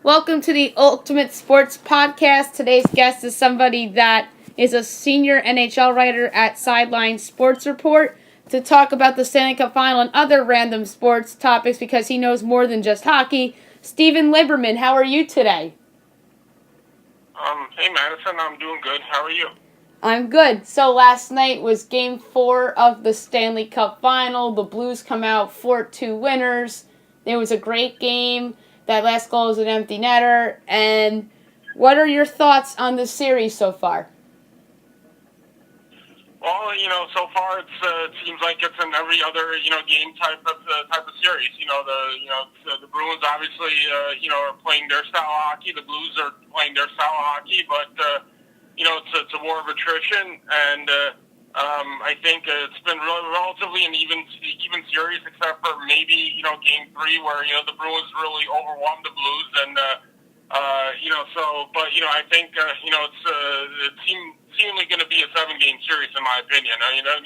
Welcome to the Ultimate Sports Podcast. Today's guest is somebody that is a senior NHL writer at Sideline Sports Report to talk about the Stanley Cup Final and other random sports topics because he knows more than just hockey. Stephen Lieberman, how are you today? Hey Madison, I'm doing good. How are you? I'm good. So last night was Game 4 of the Stanley Cup Final. The Blues come out 4-2 winners. It was a great game. That last goal was an empty netter. And what are your thoughts on the series so far? Well, so far it seems like it's in every other game type of series. The Bruins obviously are playing their style of hockey. The Blues are playing their style of hockey, but it's a war of attrition, and I think it's been really relatively an even series, except for maybe Game 3 where the Bruins really overwhelmed the Blues, and I think it's seemingly going to be a 7-game series in my opinion.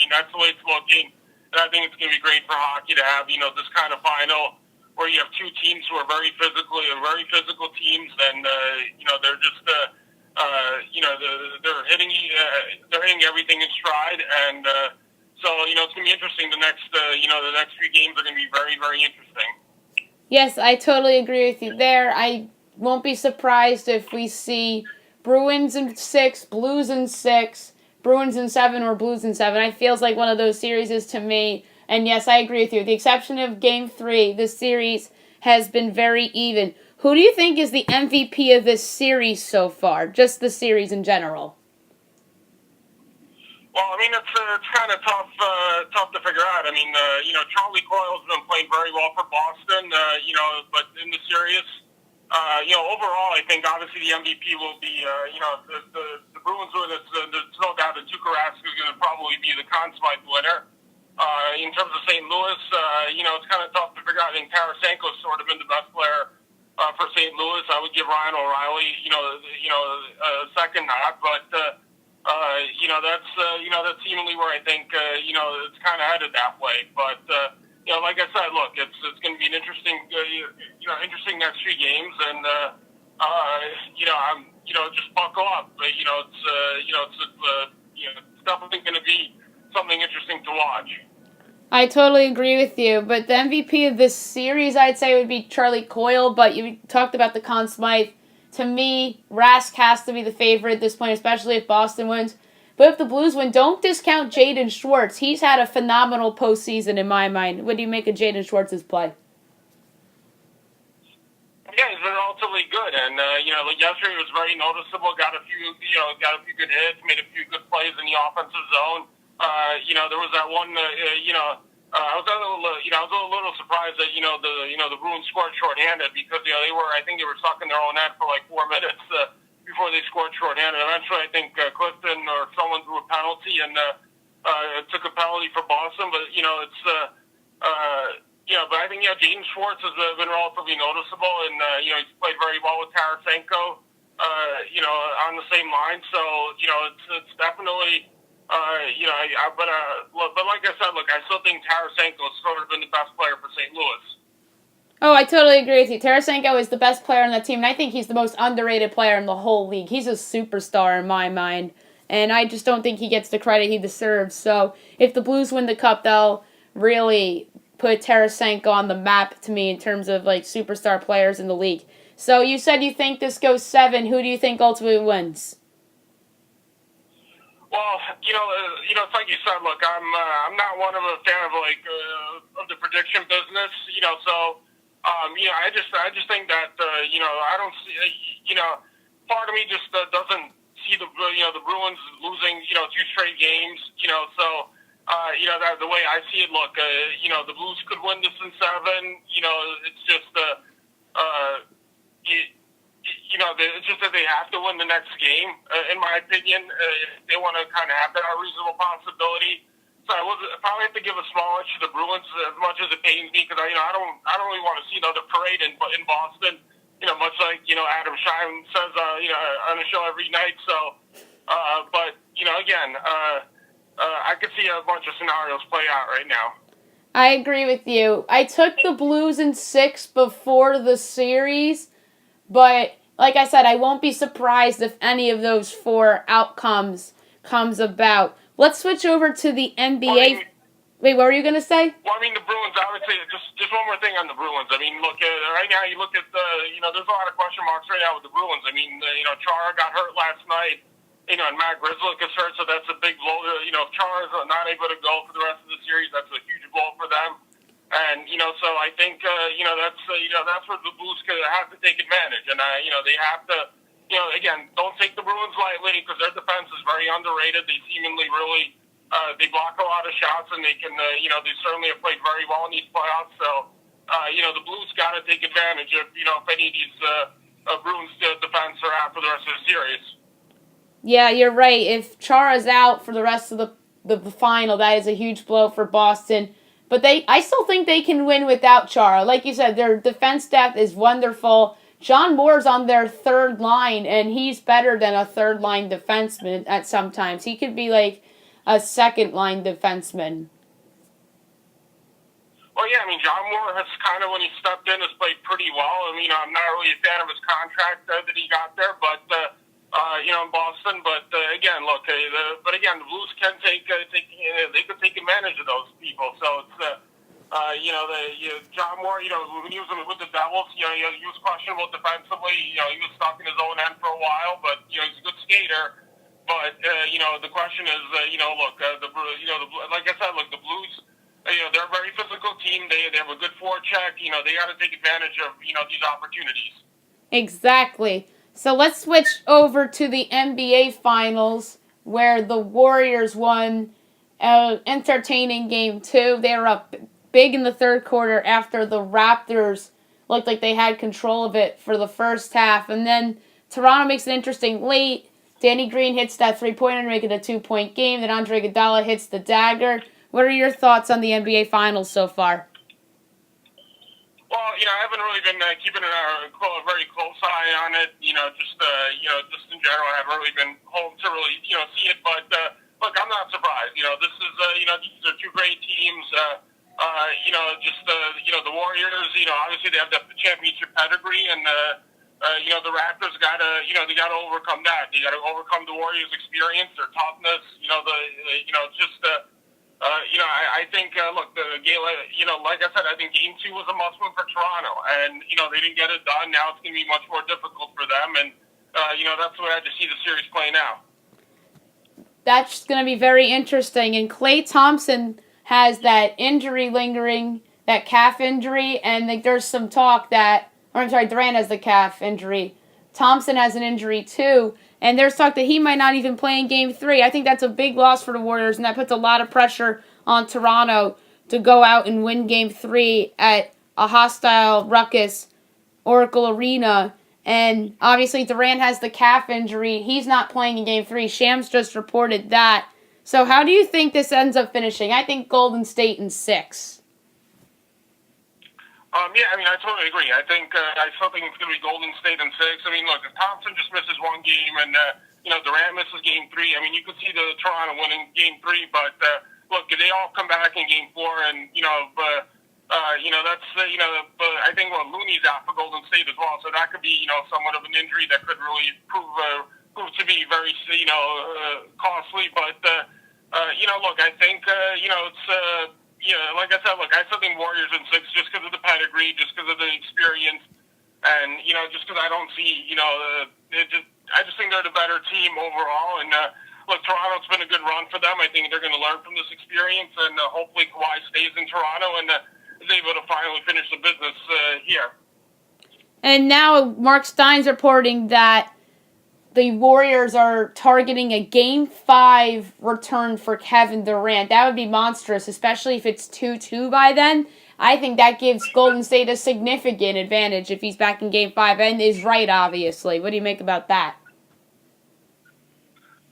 That's the way it's looking, and I think it's going to be great for hockey to have this kind of final where you have two teams who are very physical teams, and they're just they're hitting everything in stride, and so it's going to be interesting. The next few games are going to be very, very interesting. Yes, I totally agree with you there. I won't be surprised if we see Bruins in 6, Blues in 6, Bruins in 7, or Blues in 7. It feels like one of those series to me. And yes, I agree with you. With the exception of Game 3, this series has been very even. Who do you think is the MVP of this series so far? Just the series in general. Well, it's kind of tough to figure out. Charlie Coyle's been playing very well for Boston, but in the series, overall, I think obviously the MVP will be, the Bruins win. It's no doubt that Tuukka Rask is going to probably be the Conn Smythe winner. In terms of St. Louis, it's kind of tough to figure out. I think Tarasenko's sort of been the best player for St. Louis. I would give Ryan O'Reilly, a second nod, but that's seemingly where I think it's kind of headed that way. But like I said, look, it's going to be an interesting interesting next few games, and just buckle up. It's definitely going to be something interesting to watch. I totally agree with you, but the MVP of this series, I'd say, would be Charlie Coyle, but you talked about the Conn Smythe. To me, Rask has to be the favorite at this point, especially if Boston wins. But if the Blues win, don't discount Jaden Schwartz. He's had a phenomenal postseason in my mind. What do you make of Jaden Schwartz's play? Yeah, he's been relatively good, and yesterday was very noticeable. Got a few good hits, made a few good plays in the offensive zone. There was that one. I was a little surprised that the Bruins scored shorthanded because I think they were stuck in their own net for like 4 minutes before they scored shorthanded. Eventually, I think Clifton or someone threw a penalty and took a penalty for Boston. But but I think Jaden Schwartz has been relatively noticeable, and he's played very well with Tarasenko. On the same line, so it's definitely. But like I said, look, I still think Tarasenko's sort of been the best player for St. Louis. Oh, I totally agree with you. Tarasenko is the best player on that team, and I think he's the most underrated player in the whole league. He's a superstar in my mind, and I just don't think he gets the credit he deserves. So if the Blues win the Cup, they'll really put Tarasenko on the map to me in terms of like superstar players in the league. So you said you think this goes 7. Who do you think ultimately wins? Well, it's like you said. Look, I'm not one of a fan of of the prediction business. I just think that I don't see. Part of me just doesn't see the Bruins losing 2 straight games. That the way I see it. Look, the Blues could win this in 7. It's just it's just that they have to win the next game, in my opinion, if they want to kind of have that reasonable possibility. So I probably have to give a small edge to the Bruins as much as it pains me because I don't really want to see another parade in Boston. Much like Adam Schein says on the show every night. So, but again, I could see a bunch of scenarios play out right now. I agree with you. I took the Blues in 6 before the series, But like I said, I won't be surprised if any of those four outcomes comes about. Let's switch over to the Well, NBA. Wait, what were you gonna say? Well, I mean, the Bruins, obviously, just one more thing on the Bruins. I mean, look, right now you look at there's a lot of question marks right now with the Bruins. I mean, Chara got hurt last night, and Matt Grzelcyk is hurt, so that's a big blow. If Chara's not able to go for the rest of the series, that's a huge blow for them. And, so I think, that's where the Blues have to take advantage. And, they have to, again, don't take the Bruins lightly because their defense is very underrated. They seemingly really they block a lot of shots, and they can, they certainly have played very well in these playoffs. So, the Blues got to take advantage of, if any of these Bruins defense are out for the rest of the series. Yeah, you're right. If Chara's out for the rest of the final, that is a huge blow for Boston. But I still think they can win without Chara. Like you said, their defense depth is wonderful. John Moore's on their third line, and he's better than a third line defenseman at sometimes. He could be like a second line defenseman. Well, yeah, I mean, John Moore has kind of, when he stepped in, has played pretty well. I mean, I'm not really a fan of his contract that he got there, but in Boston. But again, look, the Blues can they can take advantage of those people. So it's John Moore. When he was with the Devils, he was questionable defensively. He was stuck in his own end for a while, but he's a good skater. But the question is, like I said, look, the Blues. They're a very physical team. They have a good forecheck. They got to take advantage of these opportunities. Exactly. So let's switch over to the NBA Finals, where the Warriors won an entertaining game 2. They were up big in the third quarter after the Raptors looked like they had control of it for the first half. And then Toronto makes it interesting late. Danny Green hits that three-pointer to make it a 2-point game. Then Andre Iguodala hits the dagger. What are your thoughts on the NBA Finals so far? Well, I haven't really been keeping a very close eye on it. Just in general, I haven't really been home to really, see it. But look, I'm not surprised. This is, these are two great teams. The Warriors. Obviously they have the championship pedigree, and the Raptors gotta, they gotta overcome that. They gotta overcome the Warriors' experience, their toughness. I think, look, the game, like I said, I think Game 2 was a must-win for Toronto, and, they didn't get it done. Now it's going to be much more difficult for them, and, that's the way I just see the series playing out. That's going to be very interesting, and Klay Thompson has that injury lingering, that calf injury, and there's some talk that, Durant has the calf injury. Thompson has an injury too, and there's talk that he might not even play in Game 3. I think that's a big loss for the Warriors, and that puts a lot of pressure on Toronto to go out and win Game 3 at a hostile Ruckus Oracle Arena. And obviously Durant has the calf injury. He's not playing in Game 3. Shams just reported that. So how do you think this ends up finishing? I think Golden State in 6. I totally agree. I think I still think it's going to be Golden State in 6. I mean, look, if Thompson just misses one game and Durant misses Game 3, I mean, you could see the Toronto winning Game 3. But look, if they all come back in Game 4, and that's but I think Looney's out for Golden State as well, so that could be somewhat of an injury that could really prove to be very costly. But look, I think it's. Like I said, look, I still think Warriors in 6 just because of the pedigree, just because of the experience, and just because I don't see, I just think they're the better team overall. And look, Toronto's been a good run for them. I think they're going to learn from this experience, and hopefully Kawhi stays in Toronto and is able to finally finish the business here. And now Mark Stein's reporting that the Warriors are targeting a Game 5 return for Kevin Durant. That would be monstrous, especially if it's 2-2 by then. I think that gives Golden State a significant advantage if he's back in Game 5, and is right, obviously. What do you make about that?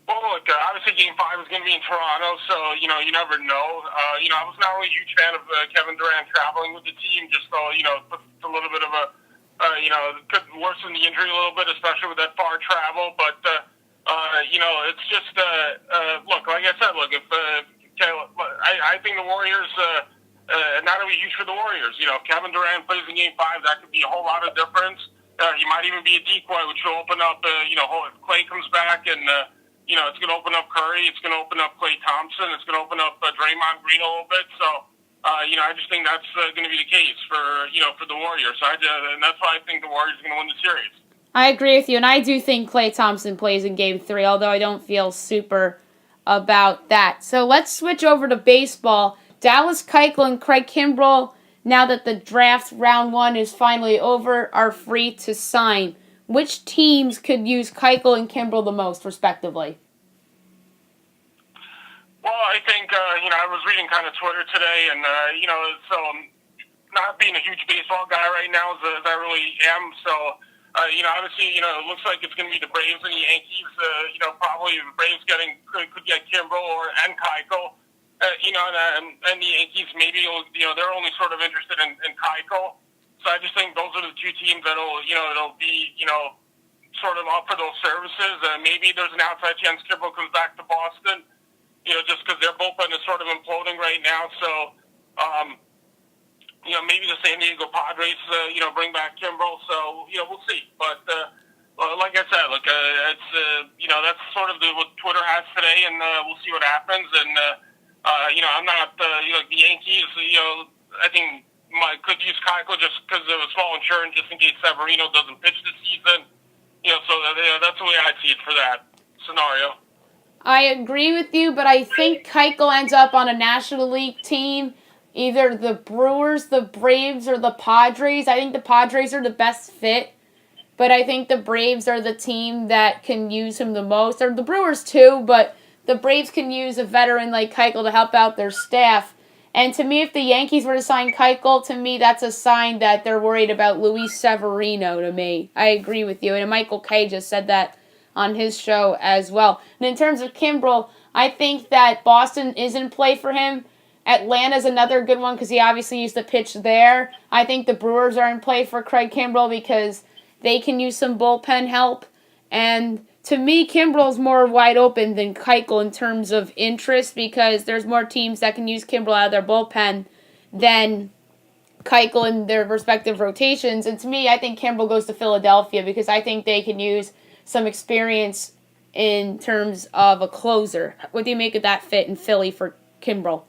Well, look, obviously Game 5 is going to be in Toronto, so, you never know. I was not really a huge fan of Kevin Durant traveling with the team, just so, puts a little bit of a could worsen the injury a little bit, especially with that far travel. But, it's just, look, like I said, if I think the Warriors, not only huge for the Warriors, if Kevin Durant plays in Game 5, that could be a whole lot of difference. He might even be a decoy, which will open up, if Clay comes back and, it's going to open up Curry. It's going to open up Klay Thompson. It's going to open up Draymond Green a little bit. So, I just think that's going to be the case for the Warriors. And that's why I think the Warriors are going to win the series. I agree with you, and I do think Klay Thompson plays in Game 3, although I don't feel super about that. So let's switch over to baseball. Dallas Keuchel and Craig Kimbrell, now that the draft round 1 is finally over, are free to sign. Which teams could use Keuchel and Kimbrell the most, respectively? Well, I think, I was reading kind of Twitter today, and, so not being a huge baseball guy right now as I really am, so... obviously, it looks like it's going to be the Braves and the Yankees. Probably the Braves could get Kimbrell and Keuchel. And the Yankees maybe they're only sort of interested in Keuchel. So I just think those are the two teams that'll be sort of up for those services. Maybe there's an outside chance Kimbrell comes back to Boston. Just because their bullpen is sort of imploding right now. So. Maybe the San Diego Padres, bring back Kimbrell. So, we'll see. But like I said, look, it's that's sort of what Twitter has today, and we'll see what happens. And I'm not the Yankees. I think could use Keuchel just because of a small insurance, just in case Severino doesn't pitch this season. So that's the way I see it for that scenario. I agree with you, but I think Keuchel ends up on a National League team. Either the Brewers, the Braves, or the Padres. I think the Padres are the best fit, but I think the Braves are the team that can use him the most. Or the Brewers too, but the Braves can use a veteran like Keuchel to help out their staff. And to me, if the Yankees were to sign Keuchel, to me that's a sign that they're worried about Luis Severino to me. I agree with you. And Michael Kay just said that on his show as well. And in terms of Kimbrell, I think that Boston is in play for him. Atlanta's another good one because he obviously used to pitch there. I think the Brewers are in play for Craig Kimbrell because they can use some bullpen help. And to me, Kimbrell's more wide open than Keuchel in terms of interest because there's more teams that can use Kimbrell out of their bullpen than Keuchel in their respective rotations. And to me, I think Kimbrell goes to Philadelphia because I think they can use some experience in terms of a closer. What do you make of that fit in Philly for Kimbrell?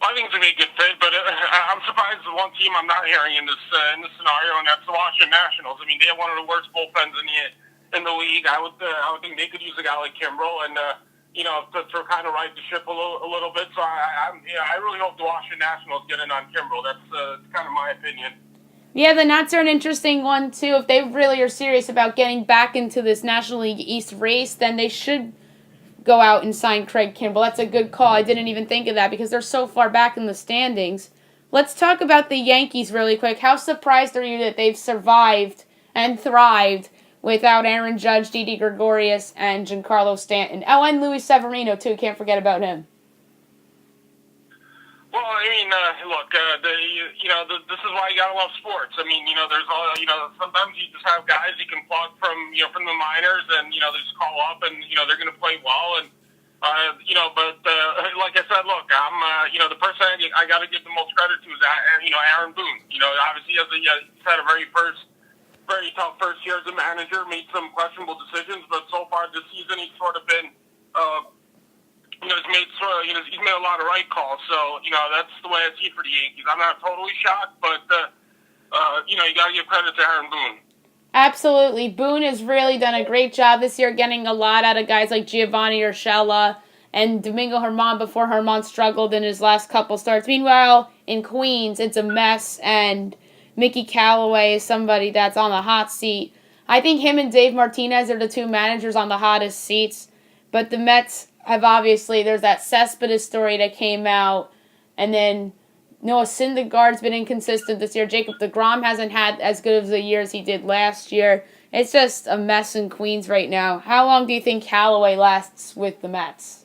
I think it's going to be a good fit, but I'm surprised the one team I'm not hearing in this scenario, and that's the Washington Nationals. I mean, they have one of the worst bullpens in the league. I would think they could use a guy like Kimbrell, and to kind of right the ship a little bit. So I really hope the Washington Nationals get in on Kimbrell. That's kind of my opinion. Yeah, the Nats are an interesting one too. If they really are serious about getting back into this National League East race, then they should go out and sign Craig Kimbrell. That's a good call. I didn't even think of that because they're so far back in the standings. Let's talk about the Yankees really quick. How surprised are you that they've survived and thrived without Aaron Judge, Didi Gregorius, and Giancarlo Stanton? Oh, and Luis Severino, too. Can't forget about him. Well, I mean, look, this is why you gotta love sports. I mean, there's all, sometimes you just have guys you can plug from the minors, and they just call up, and they're gonna play well, and but like I said, look, I'm, the person I gotta give the most credit to is Aaron Boone. Obviously he's had a very tough first year as a manager, made some questionable decisions, but so far this season he's sort of been. He's made a lot of right calls, so that's the way I see it for the Yankees. I'm not totally shocked, but you got to give credit to Aaron Boone. Absolutely, Boone has really done a great job this year, getting a lot out of guys like Giovanni Urshela and Domingo Germán before Germán struggled in his last couple starts. Meanwhile, in Queens, it's a mess, and Mickey Callaway is somebody that's on the hot seat. I think him and Dave Martinez are the two managers on the hottest seats, but the Mets have obviously, there's that Cespedes story that came out, and then Noah Syndergaard's been inconsistent this year. Jacob deGrom hasn't had as good of a year as he did last year. It's just a mess in Queens right now. How long do you think Callaway lasts with the Mets?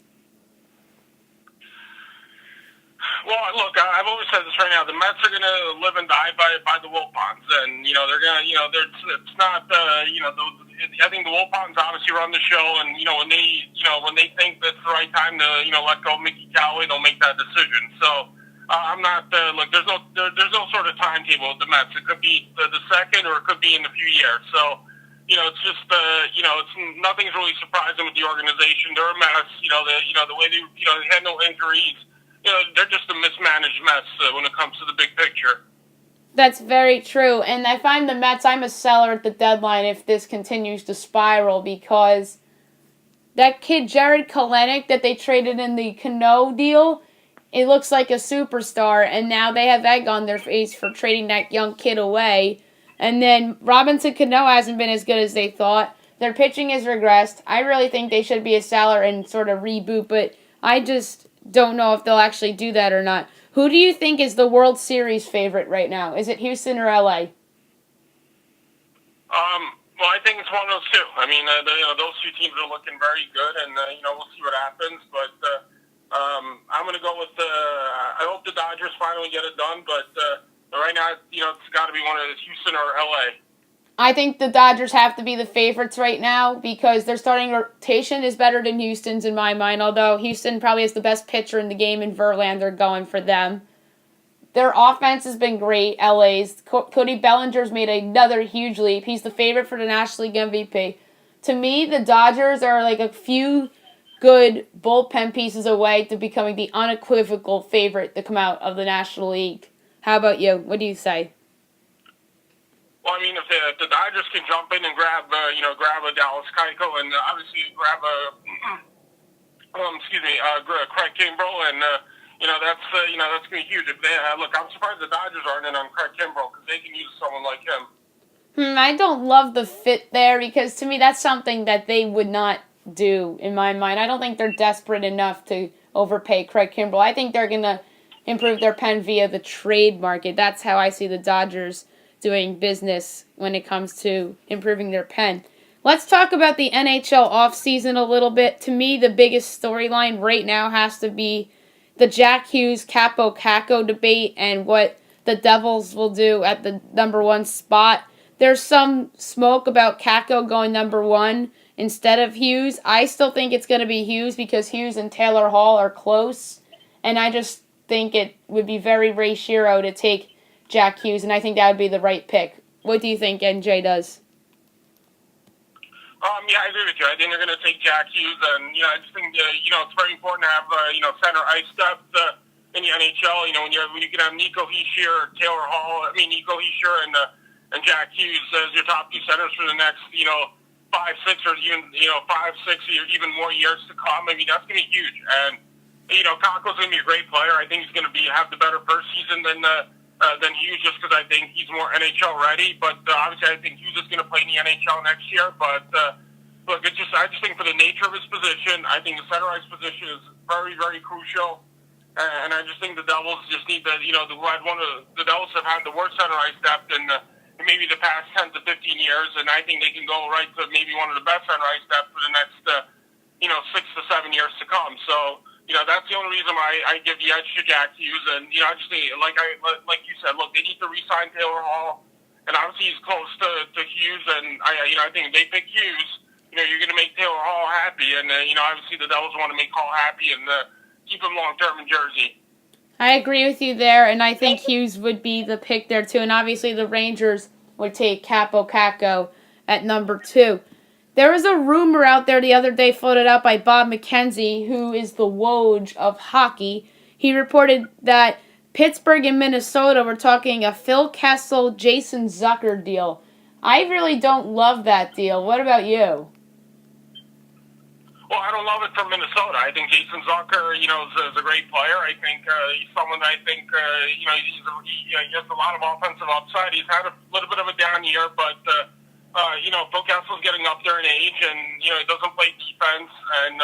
Well, look, I've always said this right now. The Mets are going to live and die by the Wilpons, and they're going to. It's not. I think the Wilpons obviously run the show, and when they think that's the right time to let go of Mickey Callaway, they'll make that decision. So I'm not look. There's no sort of timetable with the Mets. It could be the second, or it could be in a few years. So, it's just it's nothing's really surprising with the organization. They're a mess. The way they handle injuries. They're just a mismanaged mess when it comes to the big picture. That's very true. And I find the Mets, I'm a seller at the deadline if this continues to spiral, because that kid Jared Kelenic that they traded in the Cano deal, it looks like a superstar, and now they have egg on their face for trading that young kid away. And then Robinson Cano hasn't been as good as they thought. Their pitching has regressed. I really think they should be a seller and sort of reboot, but I just don't know if they'll actually do that or not. Who do you think is the World Series favorite right now? Is it Houston or LA? Well, I think it's one of those two. I mean, those two teams are looking very good, and we'll see what happens. But I'm going to go with. I hope the Dodgers finally get it done, but right now, it's got to be one of Houston or LA. I think the Dodgers have to be the favorites right now because their starting rotation is better than Houston's in my mind, although Houston probably has the best pitcher in the game in Verlander going for them. Their offense has been great, LA's. Cody Bellinger's made another huge leap. He's the favorite for the National League MVP. To me, the Dodgers are like a few good bullpen pieces away to becoming the unequivocal favorite to come out of the National League. How about you? What do you say? Well, I mean, if the Dodgers can jump in and grab a Dallas Keuchel and obviously grab Craig Kimbrell, and that's gonna be huge. If they look, I'm surprised the Dodgers aren't in on Craig Kimbrell because they can use someone like him. I don't love the fit there because to me that's something that they would not do in my mind. I don't think they're desperate enough to overpay Craig Kimbrell. I think they're gonna improve their pen via the trade market. That's how I see the Dodgers doing business when it comes to improving their pen. Let's talk about the NHL offseason a little bit. To me, the biggest storyline right now has to be the Jack Hughes Capo Caco debate and what the Devils will do at the number one spot. There's some smoke about Caco going number one instead of Hughes. I still think it's going to be Hughes because Hughes and Taylor Hall are close, and I just think it would be very Ray Shero to take Jack Hughes, and I think that would be the right pick. What do you think NJ does? Yeah, I agree with you. I think they're going to take Jack Hughes, and I just think it's very important to have center ice depth in the NHL. When you can have Nico Hischier, Taylor Hall. Nico Hischier and Jack Hughes as your top two centers for the next 5, 6, or even 5, 6, or even more years to come. That's going to be huge. And Kako's going to be a great player. I think he's going to have the better first season than Hughes, just because I think he's more NHL ready. But obviously, I think Hughes is going to play in the NHL next year. But look, I just think for the nature of his position, I think the center ice position is very, very crucial. And I just think the Devils just need the Devils have had the worst center ice depth in maybe the past 10 to 15 years, and I think they can go right to maybe one of the best center ice depth for the next 6 to 7 years to come. So. That's the only reason why I give the edge to Jack Hughes. And, I just think, like you said, look, they need to re-sign Taylor Hall. And obviously he's close to Hughes. And, I think if they pick Hughes, you're going to make Taylor Hall happy. And, obviously the Devils want to make Hall happy and keep him long-term in Jersey. I agree with you there. And I think Hughes would be the pick there, too. And obviously the Rangers would take Capo Caco at number 2. There was a rumor out there the other day floated out by Bob McKenzie, who is the Woj of hockey. He reported that Pittsburgh and Minnesota were talking a Phil Kessel, Jason Zucker deal. I really don't love that deal. What about you? Well, I don't love it from Minnesota. I think Jason Zucker, is a great player. I think he's someone that I think, he has a lot of offensive upside. He's had a little bit of a down year, but... Phil Kessel's getting up there in age, and he doesn't play defense, and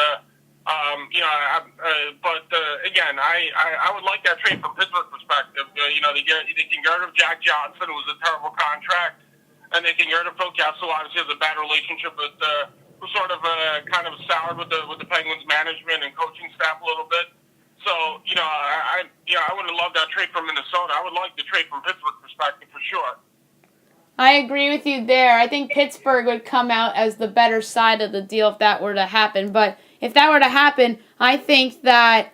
again, I would like that trade from Pittsburgh perspective. They can get rid of Jack Johnson, who was a terrible contract, and they can get rid of Phil Kessel. Obviously, has a bad relationship with who sort of kind of soured with the Penguins management and coaching staff a little bit. So I would have loved that trade from Minnesota. I would like the trade from Pittsburgh perspective for sure. I agree with you there. I think Pittsburgh would come out as the better side of the deal if that were to happen. But if that were to happen, I think that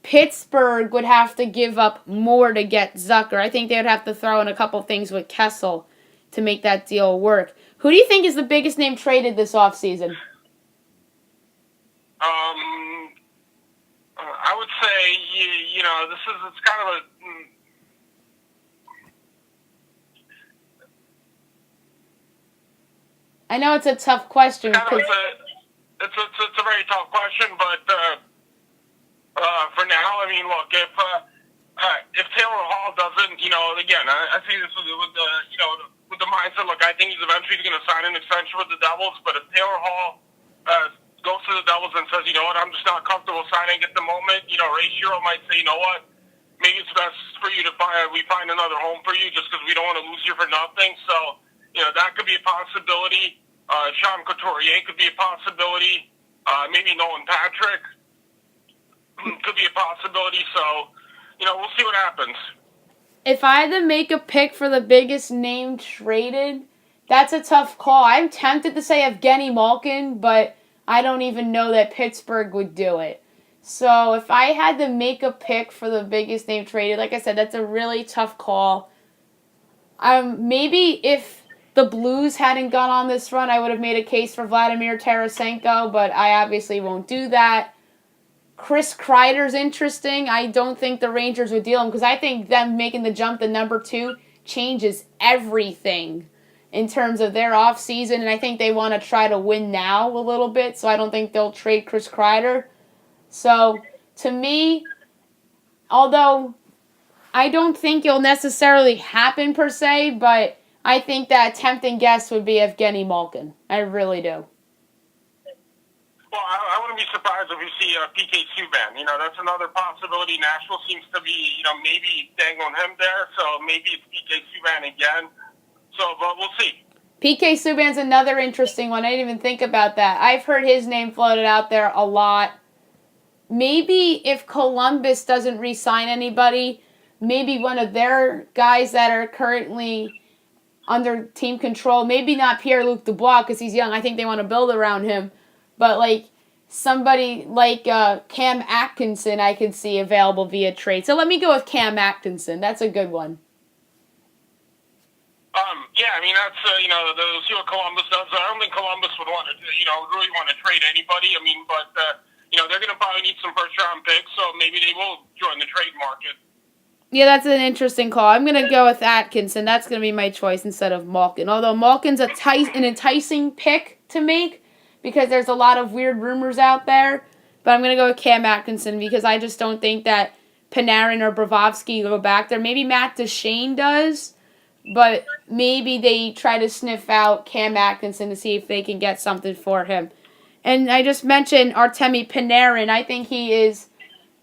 Pittsburgh would have to give up more to get Zucker. I think they would have to throw in a couple things with Kessel to make that deal work. Who do you think is the biggest name traded this offseason? I would say, it's kind of a. I know it's a tough question. It's a very tough question, but for now, I mean, look, if Taylor Hall doesn't, again, I say this with the mindset. Look, I think he's eventually going to sign an extension with the Devils, but if Taylor Hall goes to the Devils and says, you know what, I'm just not comfortable signing at the moment, Ray Shero might say, you know what, maybe it's best for you to find another home for you just because we don't want to lose you for nothing. So, that could be a possibility. Sean Couturier could be a possibility. Maybe Nolan Patrick could be a possibility. So, we'll see what happens. If I had to make a pick for the biggest name traded, that's a tough call. I'm tempted to say Evgeny Malkin, but I don't even know that Pittsburgh would do it. So if I had to make a pick for the biggest name traded, like I said, that's a really tough call. Maybe if the Blues hadn't gone on this run, I would have made a case for Vladimir Tarasenko, but I obviously won't do that. Chris Kreider's interesting. I don't think the Rangers would deal him because I think them making the jump to number 2 changes everything in terms of their offseason, and I think they want to try to win now a little bit, so I don't think they'll trade Chris Kreider. So, to me, although I don't think it'll necessarily happen per se, but I think that tempting guess would be Evgeny Malkin. I really do. Well, I wouldn't be surprised if we see PK Subban. That's another possibility. Nashville seems to be, maybe dangling him there, so maybe it's PK Subban again. So, but we'll see. PK Subban's another interesting one. I didn't even think about that. I've heard his name floated out there a lot. Maybe if Columbus doesn't re-sign anybody, maybe one of their guys that are currently under team control, maybe not Pierre-Luc Dubois because he's young. I think they want to build around him. But somebody like Cam Atkinson I could see available via trade. So let me go with Cam Atkinson. That's a good one. Yeah, I mean, that's, we'll see what Columbus does. I don't think Columbus would want to, really want to trade anybody. I mean, but, they're going to probably need some first-round picks, so maybe they will join the trade market. Yeah, that's an interesting call. I'm going to go with Atkinson. That's going to be my choice instead of Malkin. Although Malkin's an enticing pick to make because there's a lot of weird rumors out there. But I'm going to go with Cam Atkinson because I just don't think that Panarin or Bobrovsky go back there. Maybe Matt Duchene does, but maybe they try to sniff out Cam Atkinson to see if they can get something for him. And I just mentioned Artemi Panarin. I think he is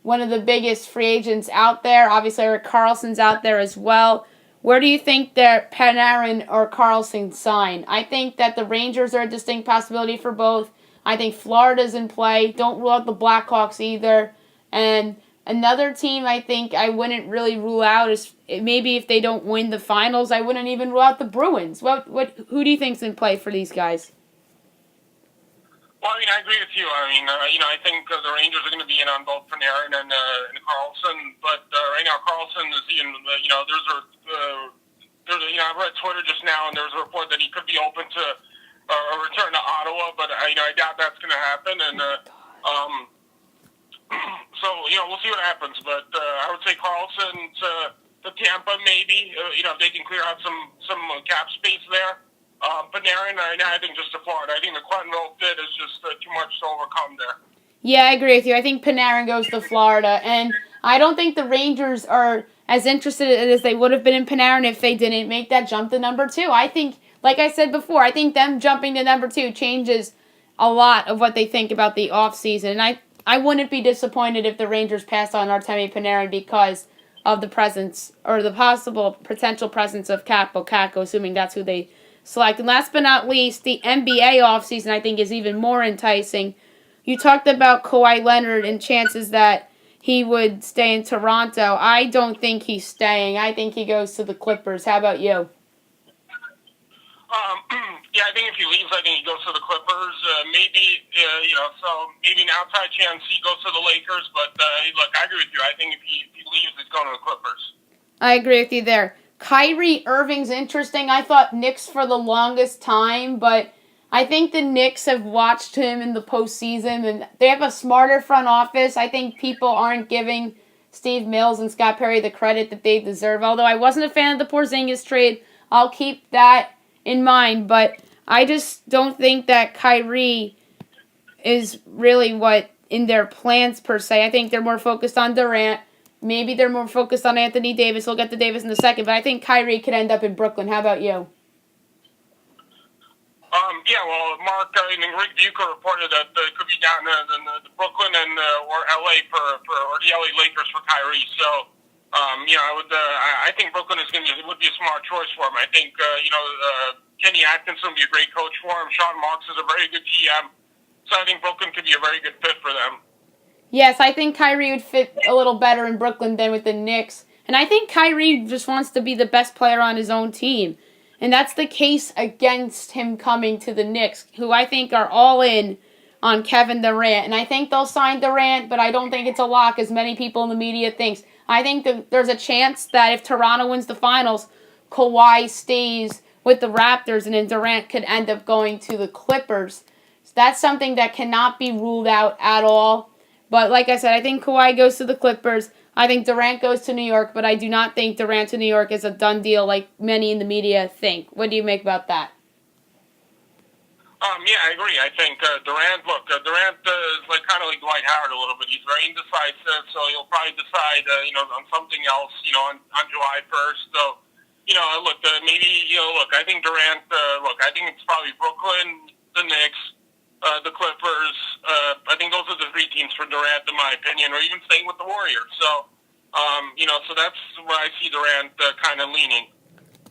one of the biggest free agents out there. Obviously, Erik Karlsson's out there as well. Where do you think that Panarin or Karlsson sign? I think that the Rangers are a distinct possibility for both. I think Florida's in play. Don't rule out the Blackhawks either. And another team I think I wouldn't really rule out is maybe if they don't win the finals, I wouldn't even rule out the Bruins. Who do you think's in play for these guys? Well, I mean, I agree with you. I mean, I think the Rangers are going to be in on both Panarin and Karlsson. But right now, Karlsson is I've read Twitter just now, and there's a report that he could be open to a return to Ottawa. But I doubt that's going to happen. And so we'll see what happens. But I would say Karlsson to Tampa, maybe. If they can clear out some cap space there. Panarin, I think just to Florida. I think the Quentin-Rowe fit is just too much to overcome there. Yeah, I agree with you. I think Panarin goes to Florida, and I don't think the Rangers are as interested as they would have been in Panarin if they didn't make that jump to number 2. I think, like I said before, I think them jumping to number 2 changes a lot of what they think about the offseason, and I wouldn't be disappointed if the Rangers passed on Artemi Panarin because of the presence, or the possible potential presence of Kaapo Kakko, assuming that's who they select. And last but not least, the NBA offseason I think is even more enticing. You talked about Kawhi Leonard and chances that he would stay in Toronto. I don't think he's staying. I think he goes to the Clippers. How about you? Yeah, I think if he leaves, I think he goes to the Clippers. So maybe an outside chance he goes to the Lakers. But look, I agree with you. I think if he leaves, he's going to the Clippers. I agree with you there. Kyrie Irving's interesting. I thought Knicks for the longest time, but I think the Knicks have watched him in the postseason, and they have a smarter front office. I think people aren't giving Steve Mills and Scott Perry the credit that they deserve. Although I wasn't a fan of the Porzingis trade, I'll keep that in mind. But I just don't think that Kyrie is really what in their plans per se. I think they're more focused on Durant. Maybe they're more focused on Anthony Davis. We'll get to Davis in a second, but I think Kyrie could end up in Brooklyn. How about you? Mark and Rick Bucher reported that it could be down in the Brooklyn and or LA or the LA Lakers for Kyrie. So, I think Brooklyn would be a smart choice for him. I think Kenny Atkinson would be a great coach for him. Sean Marks is a very good GM, so I think Brooklyn could be a very good fit for them. Yes, I think Kyrie would fit a little better in Brooklyn than with the Knicks. And I think Kyrie just wants to be the best player on his own team. And that's the case against him coming to the Knicks, who I think are all in on Kevin Durant. And I think they'll sign Durant, but I don't think it's a lock as many people in the media thinks. I think that there's a chance that if Toronto wins the finals, Kawhi stays with the Raptors and then Durant could end up going to the Clippers. So that's something that cannot be ruled out at all. But like I said, I think Kawhi goes to the Clippers. I think Durant goes to New York, but I do not think Durant to New York is a done deal like many in the media think. What do you make about that? I agree. I think Durant is kind of like Dwight Howard a little bit. He's very indecisive, so he'll probably decide, on something else, on July 1st. So, I think Durant, I think it's probably Brooklyn, the Knicks, the Clippers. I think those are the three teams for Durant, in my opinion, or even staying with the Warriors. So, so that's where I see Durant kind of leaning.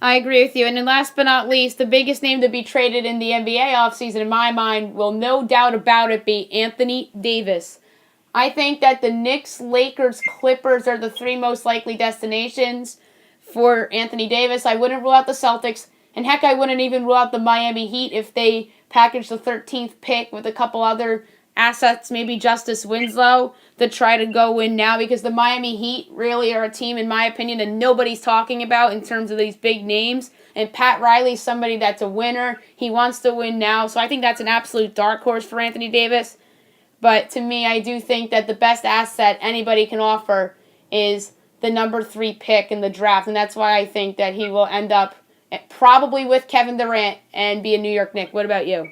I agree with you. And then last but not least, the biggest name to be traded in the NBA offseason, in my mind, will no doubt about it be Anthony Davis. I think that the Knicks, Lakers, Clippers are the three most likely destinations for Anthony Davis. I wouldn't rule out the Celtics. And heck, I wouldn't even rule out the Miami Heat if they package the 13th pick with a couple other assets, maybe Justice Winslow, to try to go win now, because the Miami Heat really are a team, in my opinion, that nobody's talking about in terms of these big names. And Pat Riley's somebody that's a winner. He wants to win now. So I think that's an absolute dark horse for Anthony Davis. But to me, I do think that the best asset anybody can offer is the number 3 pick in the draft. And that's why I think that he will end up probably with Kevin Durant and be a New York Knick. What about you?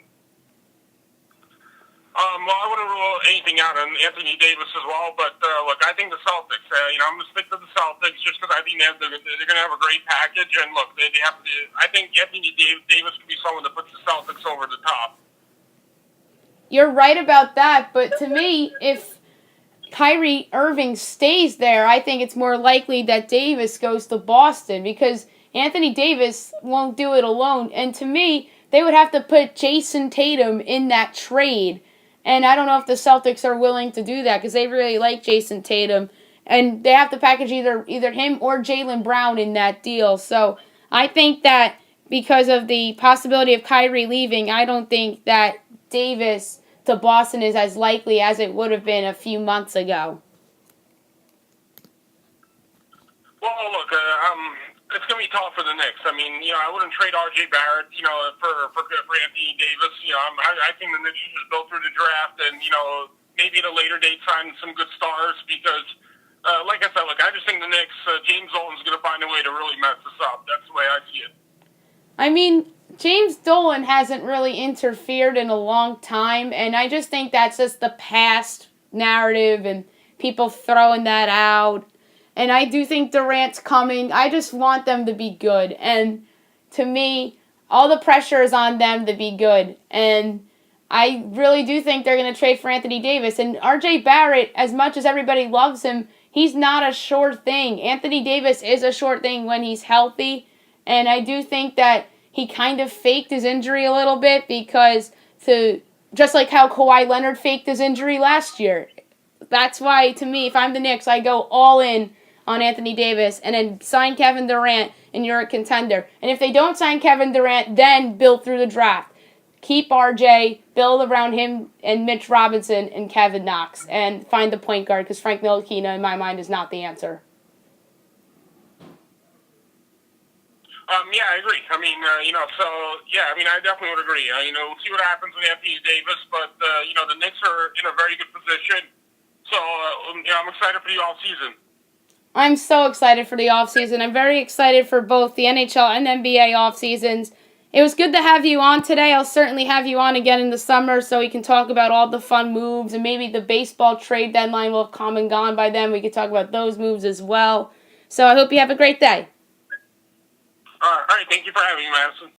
I wouldn't rule anything out on Anthony Davis as well, but I think the Celtics. I'm going to stick to the Celtics just because I think they're going to have a great package. And look, they have to. I think Anthony Davis could be someone that puts the Celtics over the top. You're right about that, but to me, if Kyrie Irving stays there, I think it's more likely that Davis goes to Boston, because Anthony Davis won't do it alone. And to me, they would have to put Jason Tatum in that trade. And I don't know if the Celtics are willing to do that, because they really like Jason Tatum. And they have to package either him or Jaylen Brown in that deal. So I think that because of the possibility of Kyrie leaving, I don't think that Davis to Boston is as likely as it would have been a few months ago. Well, look, it's going to be tough for the Knicks. I mean, I wouldn't trade R.J. Barrett, for Anthony Davis. I think the Knicks should just go through the draft and, maybe at a later date sign some good stars because, like I said, I just think the Knicks, James Dolan's going to find a way to really mess this up. That's the way I see it. I mean, James Dolan hasn't really interfered in a long time, and I just think that's just the past narrative and people throwing that out. And I do think Durant's coming. I just want them to be good. And to me, all the pressure is on them to be good. And I really do think they're going to trade for Anthony Davis. And R.J. Barrett, as much as everybody loves him, he's not a sure thing. Anthony Davis is a sure thing when he's healthy. And I do think that he kind of faked his injury a little bit just like how Kawhi Leonard faked his injury last year. That's why, to me, if I'm the Knicks, I go all in on Anthony Davis and then sign Kevin Durant and you're a contender. And if they don't sign Kevin Durant, then build through the draft. Keep RJ, build around him and Mitch Robinson and Kevin Knox, and find the point guard because Frank Ntilikina, in my mind, is not the answer. Yeah, I agree. I mean, I definitely would agree. We'll see what happens with Anthony Davis, but, the Knicks are in a very good position. So, I'm excited for the offseason. I'm so excited for the offseason. I'm very excited for both the NHL and NBA offseasons. It was good to have you on today. I'll certainly have you on again in the summer so we can talk about all the fun moves, and maybe the baseball trade deadline will have come and gone by then. We could talk about those moves as well. So I hope you have a great day. All right. Thank you for having me, Madison.